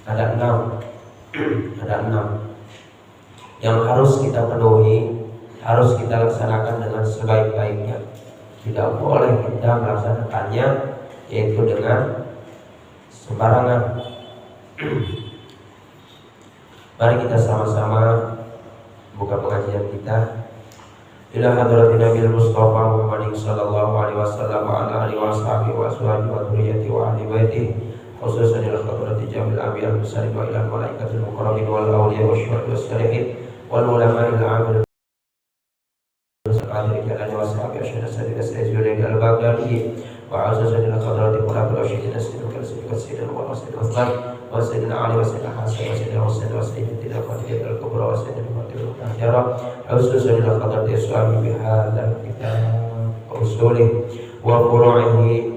Ada 6 ada 6 yang harus kita penuhi, harus kita laksanakan dengan sebaik-baiknya. Tidak boleh kita melaksanakannya yaitu dengan sembarangan. Mari kita sama-sama buka pengajian kita. Ila hadratin Nabil Mustafa Muhammadin sallallahu alaihi wasallam wa ala alihi washabihi wa ashabihi wa dzurriyyati wa ahli baitihi, khususan ila hadrati jamil anbiya wal mursalin wa ila malaikatil muqarrabin wal awliya wasyuhada wassalihin wal ulama'il 'amilin al-qadiri kalani washabihi asyhadu sadida sayyidul al-baghdadi wa azaza ila hadrati qulabil rasyidin sidqal sidqal wa rasul Utsman wa sayyidina Ali wa sayyidina Hasan wa sayyidina Husain wa sayyidina Fatimah al-Kubra wa sayyidina Fatimah al-Hajara khususan ila hadrati suami bihadzal kitab wa usulih wa furu'ihi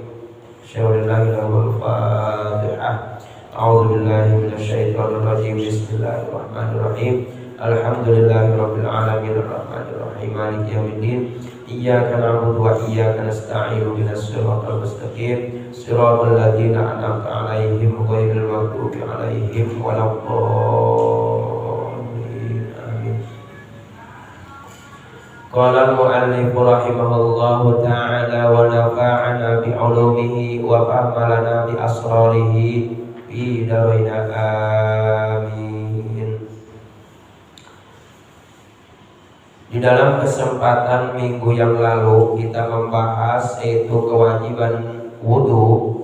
syawlillahi wal Fatihah. A'udzu billahi minasyaitonir rajim. Bismillahirrahmanirrahim. Alhamdulillahirabbil alamin arrahmanir rahim maliki yaumiddin. Iyyaka na'budu wa iyyaka nasta'in ihdinas siratal mustaqim siratal ladzina an'amta 'alaihim ghairil maghdubi 'alaihim waladdallin. Amin. Qala al-mu'allif rahimahullahu ta'ala wa nafa'ana bi 'ulumihi wa fahmalana bi asrarihi fi darina amin. Di dalam kesempatan minggu yang lalu kita membahas yaitu kewajiban wudhu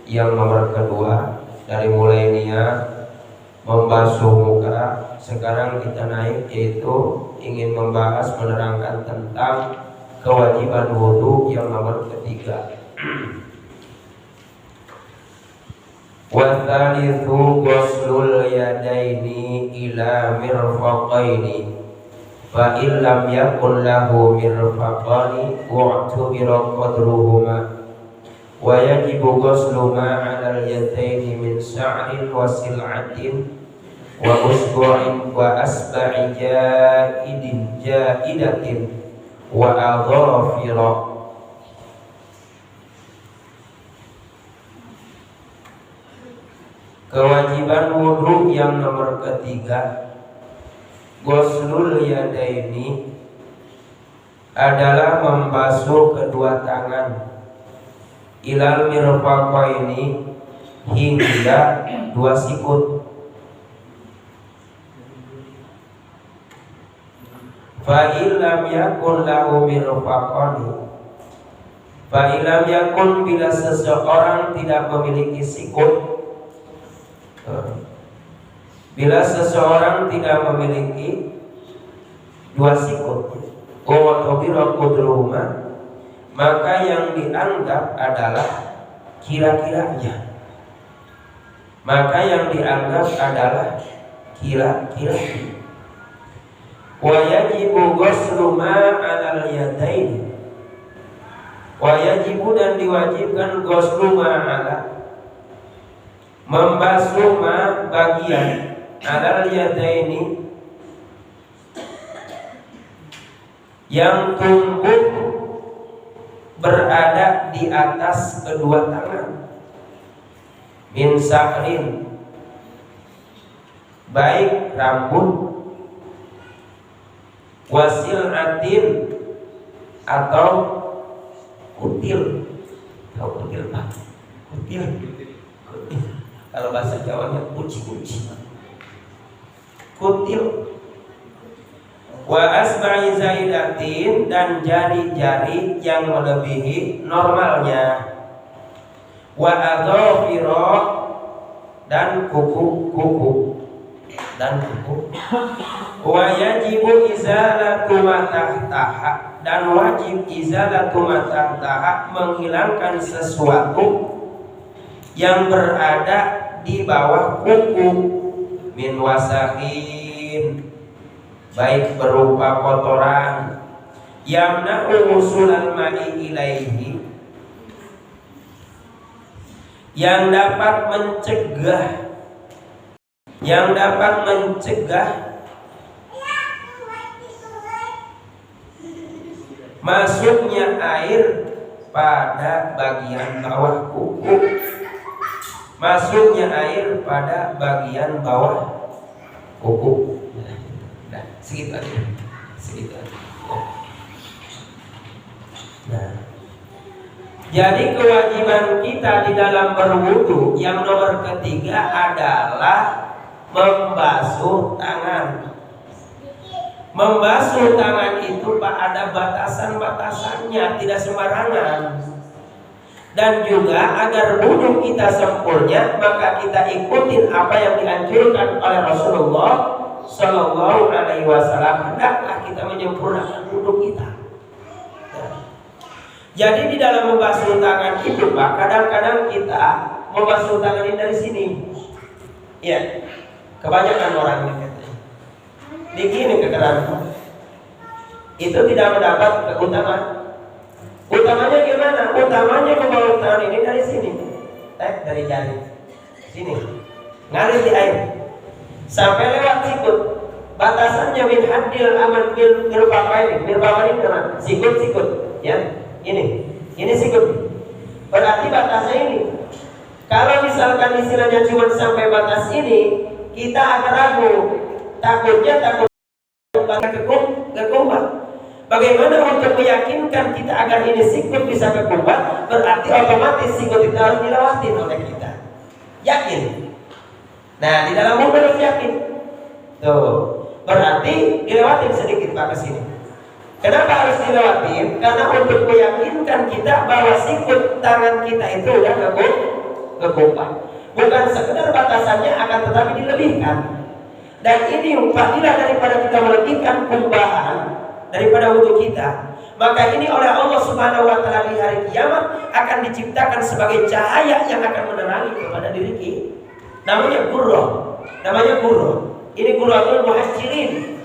yang nomor kedua, dari mulai niat membasuh muka. Sekarang kita naik yaitu ingin membahas menerangkan tentang kewajiban wudhu yang nomor ketiga. Wa tsalitsu ghuslul yadaini ila mirfaqaini fa in lam yakun lahu mirfaqani wa'tubira qadruhuma wa yajibu ghuslu ma 'ala al-yadaini min sha'rin wa sil'atin wa usbu'in wa asba'i ja'idatin wa adhafira. Kewajiban wudhu yang nomor ketiga, ghuslul yadaini, adalah membasuh kedua tangan, ilal mirfaqaini, hingga 2 sikut. Fa illam yakun lahu mirfaqani, fa illam yakun, bila seseorang tidak memiliki sikut, bila seseorang tidak memiliki 2 sikut, maka yang dianggap adalah kira-kiranya. Maka yang dianggap adalah kira-kiranya. Wa yajibu ghuslu ma 'alal yadaini, wa yajibu, dan diwajibkan, ghuslu ma 'ala, membasuh ma, bagian, 'alal yadaini, yang tumbuh berada di atas kedua tangan, min sa'rin, baik rambut, wasil'atin, atau kutil. Tahu kutil Pak? Kutil. Kalau bahasa Jawanya kuci-kuci. Kutil. Wa asba'i zaidatin, dan jari-jari yang melebihi normalnya. Wa adhafira, dan kuku-kuku. Wa yajibu izalatu ma tahtaha, dan wajib izalatu ma tahtaha, menghilangkan sesuatu yang berada di bawah kuku, min wasakhin, baik berupa kotoran, yamna'u usulal ma'i ilaihi, yang dapat mencegah masuknya air pada bagian bawah kuku. masuknya air pada bagian bawah kuku. Nah, segitu aja. Nah, jadi kewajiban kita di dalam berwudu yang nomor ketiga adalah membasuh tangan. Membasuh tangan itu Pak ada batasan-batasannya, tidak sembarangan. Dan juga agar wudu kita sempurna, maka kita ikutin apa yang dianjurkan oleh Rasulullah Shallallahu Alaihi Wasallam. Hendaklah kita menyempurnakan wudu kita. Jadi di dalam membasuh tangan itu Pak, kadang-kadang kita membasuh tangan ini dari sini. Ya, kebanyakan orang ini begini kekeran. Itu tidak mendapat keutamaan. Utamanya gimana? Utamanya membawa tangan ini dari sini, dari jari sini, ngalir di air sampai lewat sikut. Batasannya min hadil aman mirfaqaini dengan sikut, ya. Ini sikut. Berarti batasnya ini. Kalau misalkan istilahnya cuma sampai batas ini, kita agak ragu. Takutnya kekumbat. Bagaimana untuk meyakinkan kita agar ini sikut bisa kekumbat? Berarti otomatis sikut itu harus dilewati oleh kita. Yakin? Nah, di dalam wudu harus yakin. Tuh, berarti dilewatin sedikit Pak ke sini. Kenapa harus dilewatin? Karena untuk meyakinkan kita bahwa sikut tangan kita itu udah kekumbat. Bukan sekedar batasannya, akan tetapi dilebihkan. Dan ini fadilah daripada kita melebihkan kumbahan daripada wudu kita, maka ini oleh Allah Subhanahu wa taala di hari kiamat akan diciptakan sebagai cahaya yang akan menerangi kepada diri kita. Namanya gurrah. Ini gurratul muhajjirin.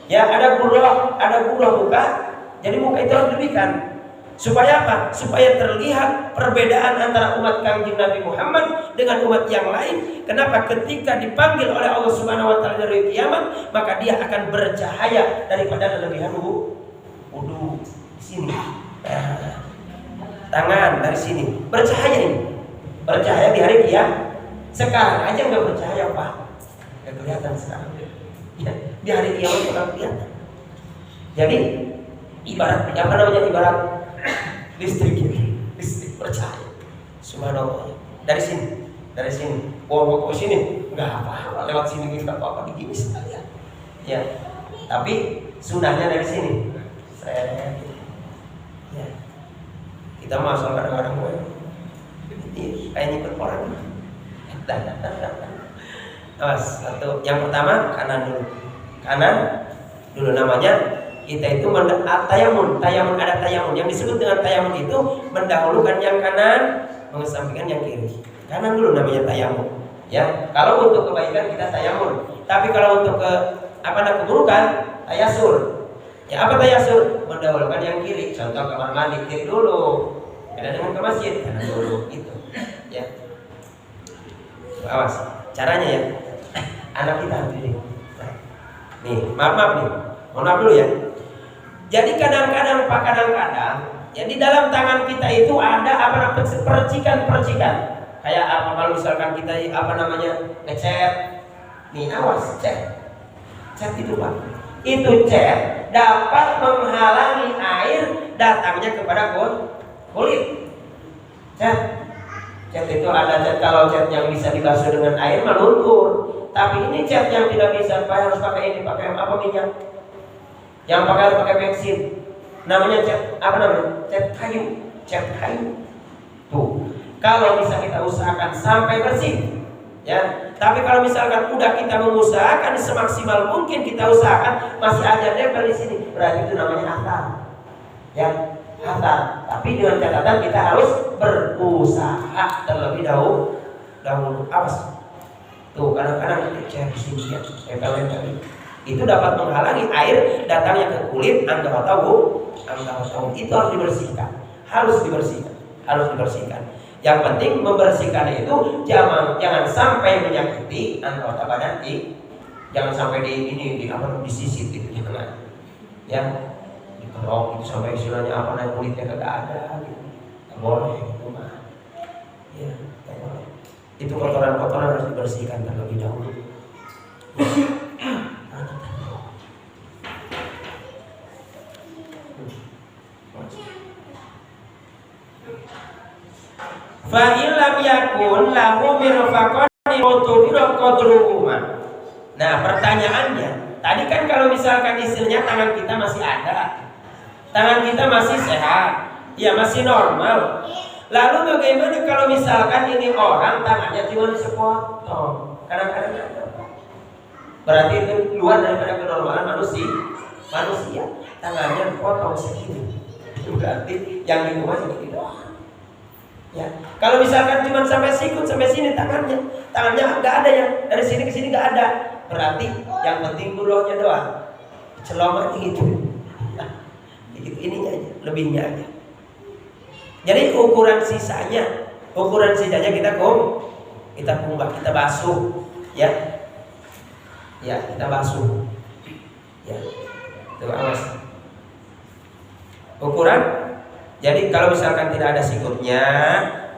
Ya, ada gurrah muka. Jadi muka itu harus dilebihkan. Supaya apa? Supaya terlihat perbedaan antara umat Kanjeng Nabi Muhammad dengan umat yang lain. Kenapa? Ketika dipanggil oleh Allah Subhanahu wa taala dari kiamat, maka dia akan bercahaya daripada kelebihan wudu. Di sini. Tangan dari sini. Bercahaya ini. Bercahaya di hari kiamat. Sekarang aja enggak bercahaya, Pak. Enggak kelihatan sekarang. Ya, di hari kiamat enggak kelihatan. Jadi ibarat listrik bercahaya. Subhanallah. Dari sini. Mau ke sini nggak apa-apa, lewat sini nggak apa-apa, begini saja. Ya. Tapi sunahnya dari sini. Ya. Kita masuk kadang-kadang ini kayak nyipet orang. Awas, satu. Yang pertama kanan dulu namanya. Kita itu tayamun ada tayamun. Yang disebut dengan tayamun itu mendahulukan yang kanan, mengesampingkan yang kiri. Kanan dulu namanya tayamun. Ya, kalau untuk kebaikan kita tayamun. Tapi kalau untuk keburukan, tayasur. Ya, apa tayasur? Mendahulukan yang kiri. Contoh kamar mandi kiri dulu. Beda dengan ke masjid, kanan dulu gitu. Ya. Awas, caranya ya. Anak kita harus pilih. Nih, maaf nih. Mohon maaf dulu ya. Jadi kadang-kadang ya di dalam tangan kita itu ada percikan-percikan. Kayak apa kalau misalkan kita ngecat. Nih, awas, cat itu Pak. Itu cat dapat menghalangi air datangnya kepada kulit. Cat itu ada cat, kalau cat yang bisa dibasuh dengan air meluntur. Tapi ini cat yang tidak bisa, harus pakai minyak. Yang harus pakai bensin. Namanya cat Cat kayu. Tuh. Kalau bisa kita usahakan sampai bersih, ya. Tapi kalau misalkan udah kita mengusahakan semaksimal mungkin kita usahakan masih ada nempel di sini, berarti itu namanya atar. Ya, atar. Tapi dengan catatan kita harus berusaha terlebih dahulu. Awas. Tuh, kadang-kadang cat di sini ya, nempel. Itu dapat menghalangi air datangnya ke kulit angka tahu itu harus dibersihkan. Yang penting membersihkan itu jangan sampai menyakiti anggota badan jangan sampai disisit gitu, jangan ya dikerok itu sampai istilahnya kulitnya kagak ada gitu. Nggak boleh itu mah ya, nggak boleh. Itu kotoran-kotoran harus dibersihkan terlebih dahulu. Fa illam yakun lahu mirfaqan utubira qadruhuma. Nah, pertanyaannya, tadi kan kalau misalkan istilahnya tangan kita masih ada, tangan kita masih sehat, ya masih normal. Lalu bagaimana kalau misalkan ini orang tangannya cuma sepotong? Kadang-kadang ada. Berarti itu luar daripada kenormalan manusia. Tangannya dipotong segini. Itu berarti yang di rumah segini doang. Ya, kalau misalkan cuma sampai sikut sampai sini tangannya nggak ada, yang dari sini ke sini nggak ada. Berarti yang penting buluhnya doang. Celomanya gitu. Gitu ininya aja, lebihnya aja. Jadi ukuran sisanya kita kumbah, kita basuh, ya, kita basuh, ya, itu awas. Ukuran, jadi kalau misalkan tidak ada sikutnya,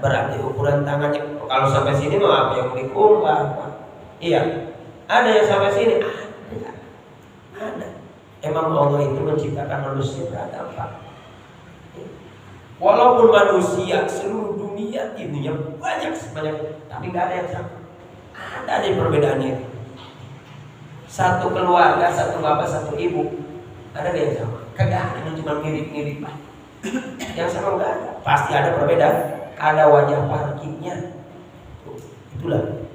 berarti ukuran tangannya kalau sampai sini mau apa yang dikumbah? Iya, ada yang sampai sini, ada. Emang Allah itu menciptakan manusia beragam, Pak. Walaupun manusia seluruh dunia ininya banyak, tapi nggak ada yang sama. Ada perbedaannya. Satu keluarga, satu bapak, satu ibu, ada yang sama. Kagak ada yang cuma mirip-mirip. Yang sama nggak ada. Pasti ada perbedaan. Ada wajah parkirnya. Itulah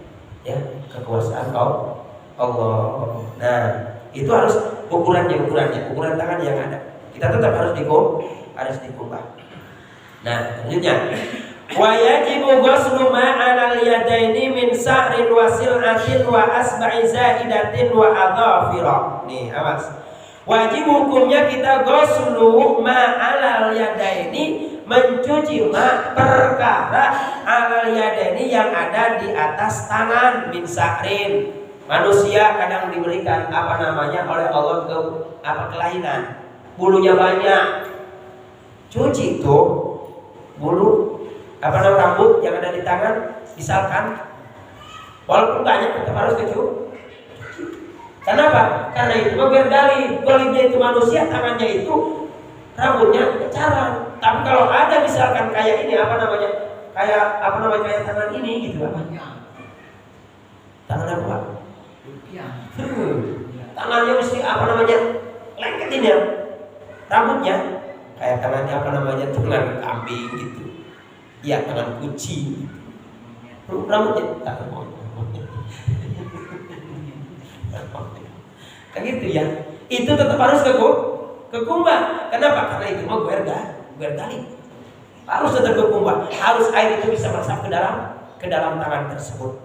ya kekuasaan Allah. Nah, itu harus ukurannya, ukuran tangan yang ada. Kita tetap harus dikumbah. Nah, selanjutnya wa yajibu ghuslu ma'al yadaini min sa'rin wa sil'atin wa asba'i zaidatin wa adhafira. Nih, awas. Wajib hukumnya kita ghuslu ma'al yadaini, mencuci perkara alal yadaini yang ada di atas tangan, min sa'rin. Manusia kadang diberikan oleh Allah kelainan. Bulunya banyak. Cuci itu bulu rambut yang ada di tangan, misalkan walaupun banyak tetap harus cuci. Kenapa? Karena itu biar golibnya itu manusia, tangannya itu rambutnya kecaran. Tapi kalau ada misalkan kayak ini kayak tangan ini gitu tangan apa? Tangannya mesti lengketin ya rambutnya. Kayak tangannya tangan kambing gitu, ya tangan kucing, rambutnya tangan kan gitu ya. Itu tetap harus kekumbah. Kenapa? Karena itu mau gali. Harus tetap kekumbah. Harus air itu bisa meresap ke dalam tangan tersebut.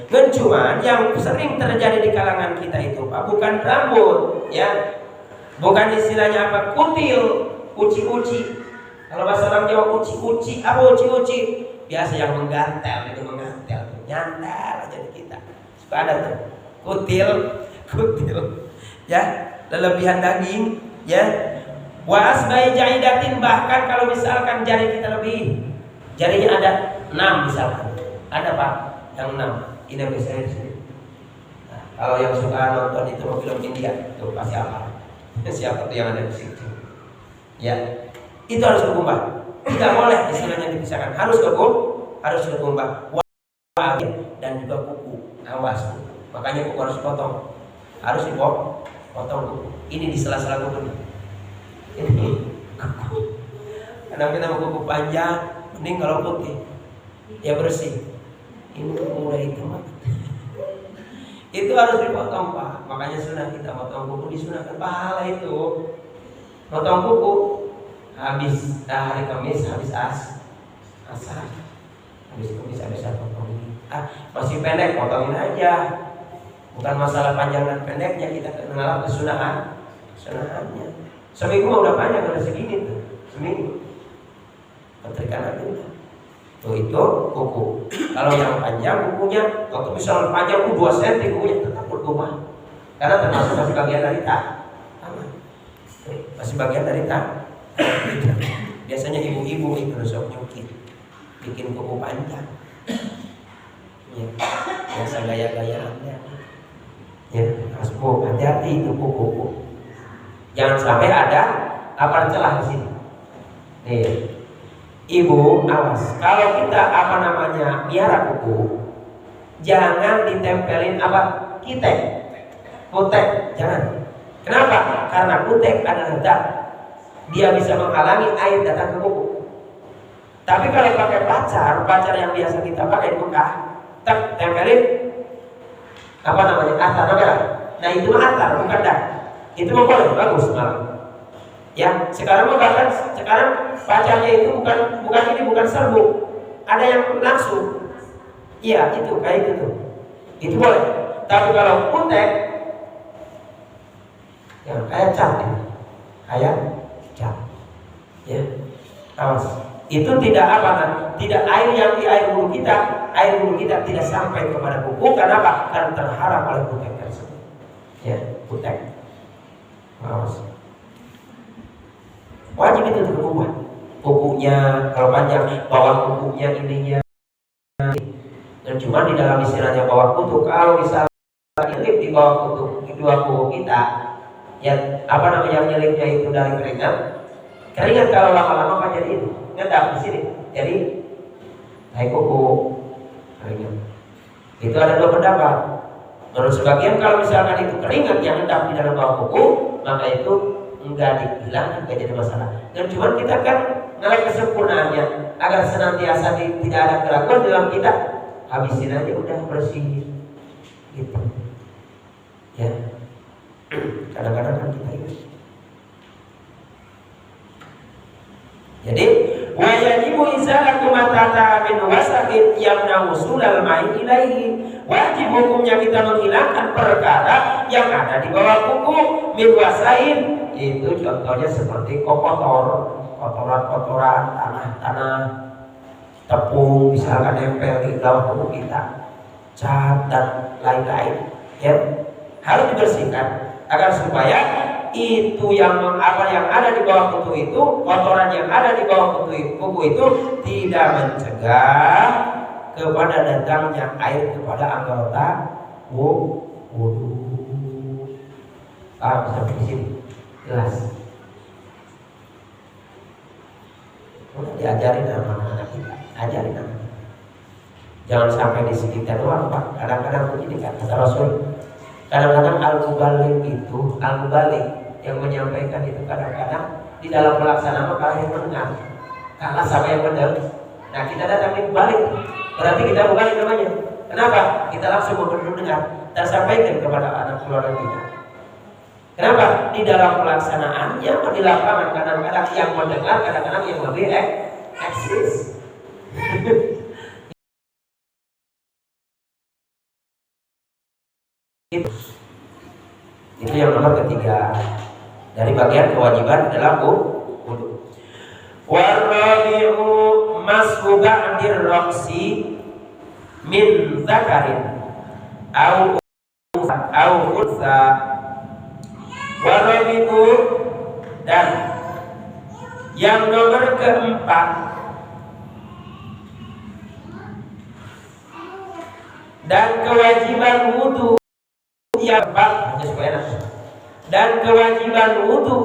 Dan cuman yang sering terjadi di kalangan kita itu, Pak, bukan rambut, ya. Bukan istilahnya apa? Kutil, uci-uci. Kalau bahasa orang Jawa uci-uci, apa uci-uci? Biasa yang menggantel, nyantel aja di kita. Suka ada tuh. Kutil, ya, lelebihan daging, ya. Wa asbai jaidatin, bahkan kalau misalkan jari kita lebih, jarinya ada 6 misalkan. Ada, Pak, yang 6. Ini biasanya di sini. Nah, kalau yang suka nonton itu film India, itu pasti apa? Siapa tuh yang ada di situ? Ya, itu harus kekumbah. Tidak boleh istilahnya dipisahkan. Harus kekumbah. Dan juga kuku. Awas. Makanya kuku harus potong. Harus dipotong kuku. Ini di sela-sela kuku. Ini kuku. Karena kita mau kuku panjang, mending kalau putih, ya bersih. Ini kuku udah hitam. Itu harus dipotong, Pak. Makanya sunnah kita potong kuku, disunahkan pahala itu. Potong kuku habis hari Kamis, habis asar. Habis Kamis habis potong ini. Masih pendek, potongin aja. Bukan masalah panjang dan pendeknya, kita kenal kesunahannya. Seminggu mah udah panjang, udah segini tuh. Seminggu. Keterikan aja udah. Tuh itu kuku. Kalau yang panjang kukunya, kalau misalnya panjang 2 cm kukunya tetap bergumah. Karena termasuk masih bagian dari tangan. Masih bagian dari tangan. Biasanya ibu-ibu itu sok nyukit. bikin kuku panjang. Ya, biasa gaya-gayaan ya. Ya, harus hati-hati itu kuku. Jangan sampai ada apa celah di sini. Nih, ibu awas. Kalau kita miara kuku, jangan ditempelin kitek, kutek, jangan. Kenapa? Karena kutek adalah zat, dia bisa menghalangi air datang ke kuku. Tapi kalau pakai pacar yang biasa kita pakai di Mekah, tempelin atar merah. Nah itu mah atar, bukan dak. Itu mah boleh, bagus malah. Ya, sekarang pacarnya itu bukan serbuk, ada yang langsung. Iya, itu kayak gitu. Itu boleh. Tapi kalau kutek, yang kayak cat, ya, awas. Itu tidak tidak air yang di air wudhu kita tidak sampai kepada kuku. Kenapa? Karena terhalang oleh kutek tersebut. Ya, kutek. Awas. Wajib itu diubah. Kukunya kalau panjang, bawah kukunya ininya. Dan cuma di dalam istilahnya bawah kutu. Kalau misalnya nyelip di bawah kutu, di dua kuku kita, ya nyelipnya itu dari keringat kalau lama-lama kan jadi itu ngendap di sini, jadi naik kuku keringat. Itu ada dua pendapat. Menurut sebagian kalau misalkan itu keringat yang ngendap di dalam bawah kuku, maka itu enggak dihilangkan, enggak jadi masalah. Dan cuma kita kan nilai kesempurnaannya agar senantiasa tidak ada keraguan dalam kita, habisin aja udah bersih gitu. Ya. Kadang-kadang kan kita ingat. Jadi wajibu izalatu matata min wasaqin yamna usulal ma'i ilaihi. Wajib hukumnya kita menghilangkan perkara yang ada di bawah kuku min wasain. Itu contohnya seperti kotoran-kotoran, tanah-tanah, tepung misalkan nempel di bawah kuku kita, cat dan lain-lain. Ya, harus dibersihkan agar supaya itu yang ada di bawah kuku itu, kotoran yang ada di bawah kuku itu tidak mencegah kepada datangnya air kepada anggota wudu. Sampai di sini jelas. Udah diajarin sama anak kita, ajarin anak. Jangan sampai di sekitar doang, Pak. Kadang-kadang begini kan kata Rasul. Kadang-kadang al-mubalik yang menyampaikan itu kadang-kadang di dalam pelaksanaan kalah yang mendengar, kalah sama yang mendengar. Nah kita datang di balik, berarti kita mubalik namanya. Kenapa? Kita langsung mendengar dan sampaikan kepada anak keluarga kita. Kenapa? Di dalam pelaksanaannya di lapangan kadang-kadang yang mendengar, kadang-kadang yang lebih eksis. Itu yang nomor ketiga dari bagian kewajiban dalam wudu. Warabi'u mashu ba'dir raqsi min zakarin au unsa. Warabi'u, dan yang nomor keempat, dan kewajiban wudu yang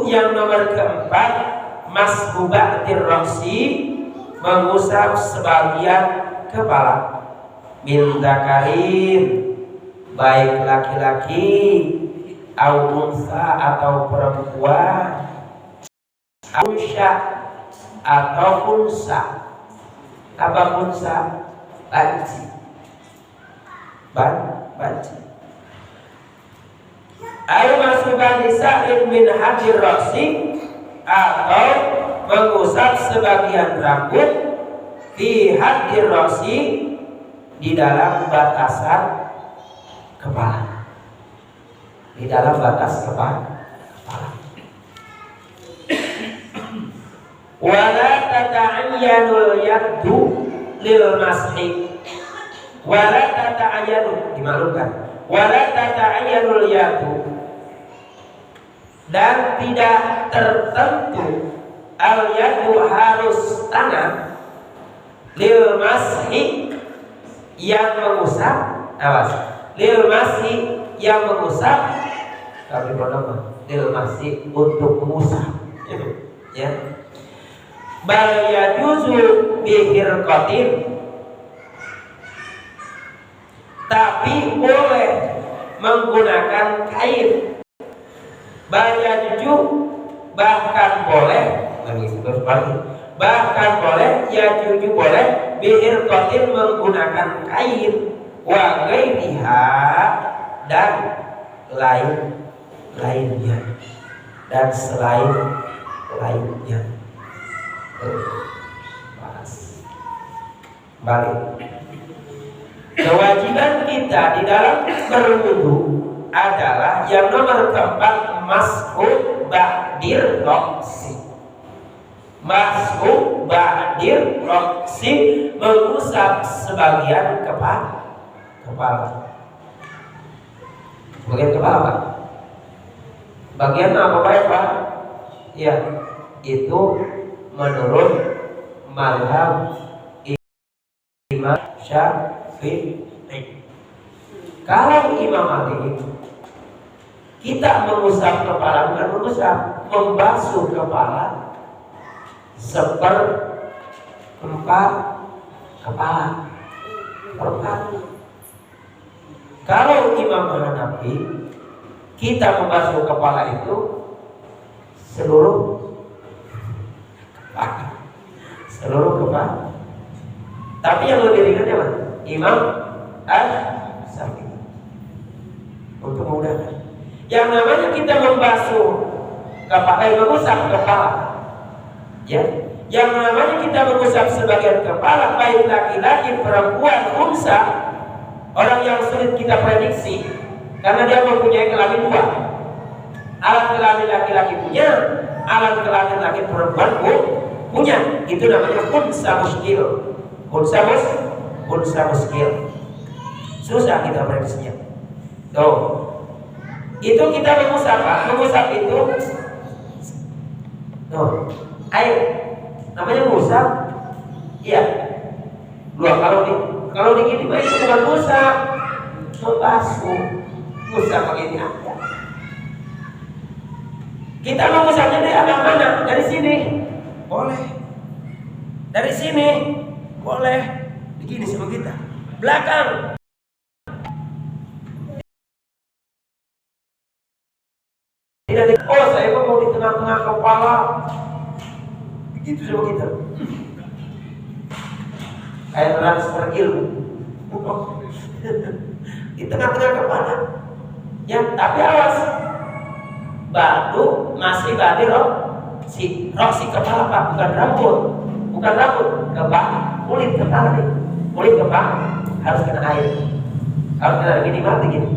yang nomor keempat, mashu ba'dir raqsi, mengusap sebagian kepala, min zakarin, baik laki-laki au unsa atau perempuan, ausya atau unsa. Apa unsa? Banci. Ayo masukkan nisa'in min hadir raqsi, atau mengusap sebagian rambut fi hadir raqsi, di dalam batasan kepala. Di dalam batas kepala. Wala tata'ayyanul yaddu lil mashi. Wala tata'ayyanu, dimaklumkan. Wala tata'ayyanul yaddu, dan tidak tertentu al yaddu harus tangan, Lil mashi yang mengusap, awas. Lil mashi yang mengusap, tapi nama lil mashi untuk mengusap. Ya. Bal yajuzu bihirqatin, tapi boleh menggunakan kain. Bal yajuzu, bahkan boleh, bahkan boleh, yajuzu boleh bihirqatin menggunakan kain, wa ghairiha dan lainnya dan selain lainnya. Balik. Kewajiban kita di dalam berwudu adalah yang nomor keempat, mashu ba'dir roksi. Mashu ba'dir roksi, mengusap sebagian kepala. Bagian kepala, Pak. Bagian apa Pak? Ya, itu menurut mazhab Imam Syafi'i. Kalau Imam Malik, kita mengusap kepala, bukan mengusap, membasuh kepala seperempat kepala. Kalau Imam Hanafi, kita membasuh kepala itu seluruh kepala. Tapi yang lebih ringan ya, Imam Syafi'i. Untuk memudahkan. Yang namanya kita membasuh kepala, mengusap kepala, ya. Yang namanya kita mengusap sebagian kepala, baik laki-laki, perempuan, unsa, orang yang sulit kita prediksi, karena dia mempunyai kelamin dua. Alat kelamin laki-laki punya, alat kelamin laki perempuan punya. Itu namanya unsa muskil. Unsa muskil. Susah kita prediksinya. Tuh. Itu kita mengusap, Pak. Mengusap itu tuh, air. Namanya mengusap. Iya. Dua kalau digini mah itu bukan mengusap, membasuh. Mengusap begini aja. Kita mengusapnya dari arah mana? Dari sini. Boleh. Dari sini. Boleh. Begini sama kita. Belakang. Tidak. Oh, saya mau di tengah-tengah kepala. Begitu sama kita. Kayak transfer ilmu. Di tengah-tengah kepala. Ya, tapi awas. Batu masih badi si kepala, Pak, bukan rambut. Kulit kepala nih. Kulit kepala harus kena air. Harus kena minimal begini.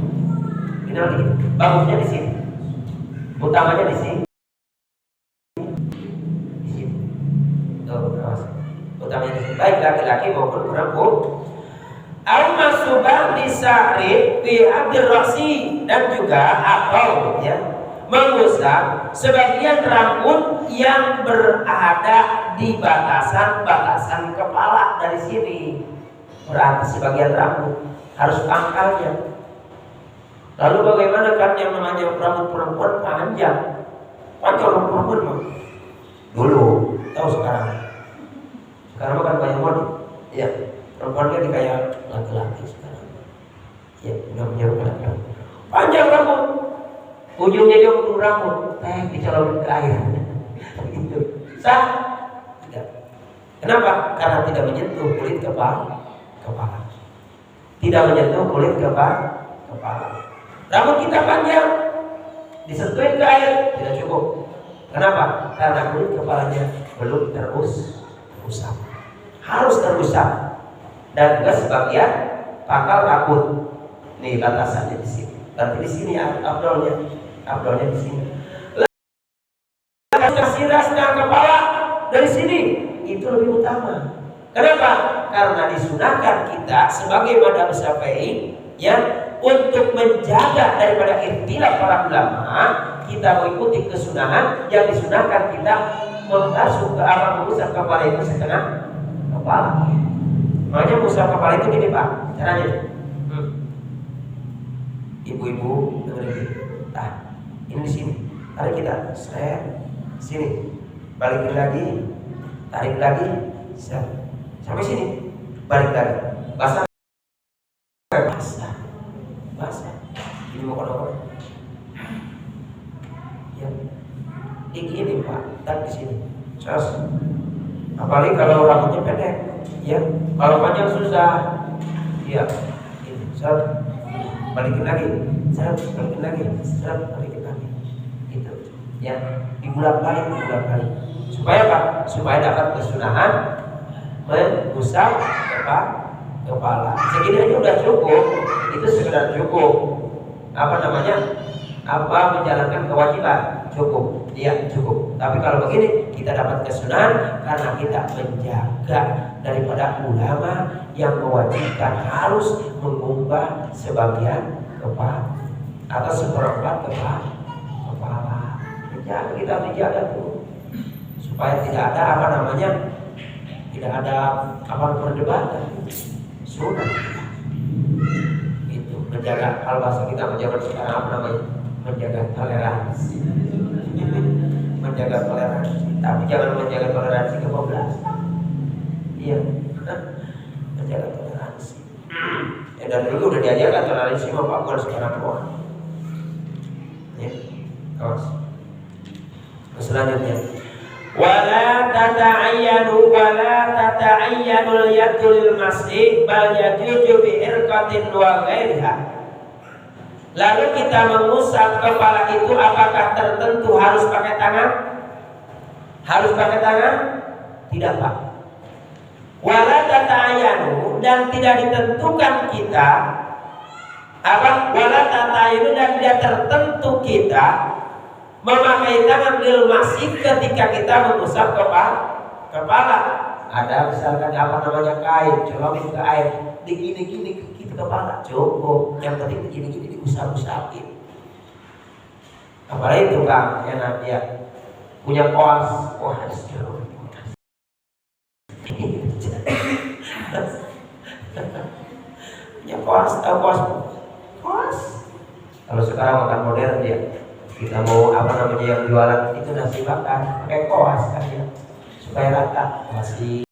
Bagusnya di sini. Utamanya di sini. Tuh, utamanya di sini. Baik laki-laki maupun perempuan. Al-masubah disa'rif fi abdir rasi, dan juga atau ya mengusap sebagian rambut yang berada di batasan kepala dari sini. Berarti sebagian rambut harus pangkalnya. Lalu bagaimana kan yang namanya rambut perempuan panjang rambut perempuan mah dulu, tahu sekarang kan banyak model. Ya, perempuannya di kayak laki-laki sekarang. Ya, udah punya laki-laki. Panjang rambut. Ujungnya dia potong rambut, dicolokin ke air. Gitu. Sah? Tidak. Kenapa? Karena tidak menyentuh kulit kepala. Tidak menyentuh kulit kepala. Rambut kita panjang, disentuhin ke air, tidak cukup. Kenapa? Karena kulit kepalanya belum terusap. Harus terusap. Dan juga sebagian pangkal rambut. Nih batasannya di sini. Berarti di sini abdolnya di sini. Kasih rasnya kepala dari sini itu lebih utama. Kenapa? Karena disunahkan kita sebagai madhab Syafi'i ya, untuk menjaga daripada ikhtilaf para ulama, kita mengikuti kesunahan yang disunahkan kita membasuh ke arah mengusap kepala itu setengah kepala. Makanya musab kepala itu gini Pak, caranya. Ibu-ibu dengerin. Nah, ini di sini. Tarik kita, sini. Balikin lagi, tarik lagi, sampai sini. Balik lagi. Basah. Ini mau kodok. Ya. Ini Pak, tarik di sini. Terus. Apalagi kalau rambutnya pendek, ya. Kalau panjang susah. Iya. Ini, balikin lagi, balikin lagi, balikin lagi. Gitu. Ya, dibolak-balik. Supaya apa? Supaya dapat kesunahan mengusap kepala. Segini aja udah cukup. Itu sekedar cukup. Menjalankan kewajiban cukup. Iya, cukup. Tapi kalau begini kita dapat kesunahan karena kita menjaga daripada ulama yang mewajibkan harus mengubah sebagian kepala atau seperempat kepala. Kita menjaga tuh supaya tidak ada perdebatan. Sunnah itu menjaga, kalau bahasa kita menjaga sekarang menjaga toleransi. Menjaga toleransi, tapi jangan menjaga toleransi kebablasan. Iya, menjaga toleransi. Dan dulu udah diajarkan toleransi sama Pak Gol sekarang doang. Ya, awas. Selanjutnya, wala tata'ayyanu yadul masih bal yajuju bi irqatin wa ghairiha. Lalu kita mengusap kepala itu apakah tertentu harus pakai tangan? Harus pakai tangan? Tidak Pak. Wala tata'ayyanu, dan tidak ditentukan kita wala tata'ayyanu, dan tidak tertentu kita memakai tangan lil masih ketika kita mengusap kepala. Ada misalkan kain, colongin ke air, digini-gini gitu kepala, cukup. Yang penting begini-gini diusap-usapin. Apalagi itu Kang, enak ya. Punya koas, punya koas, tahu koas. Kalau sekarang makan modern ya, kita mau yang jualan itu nasi bakar pakai koas kan ya, supaya rata masih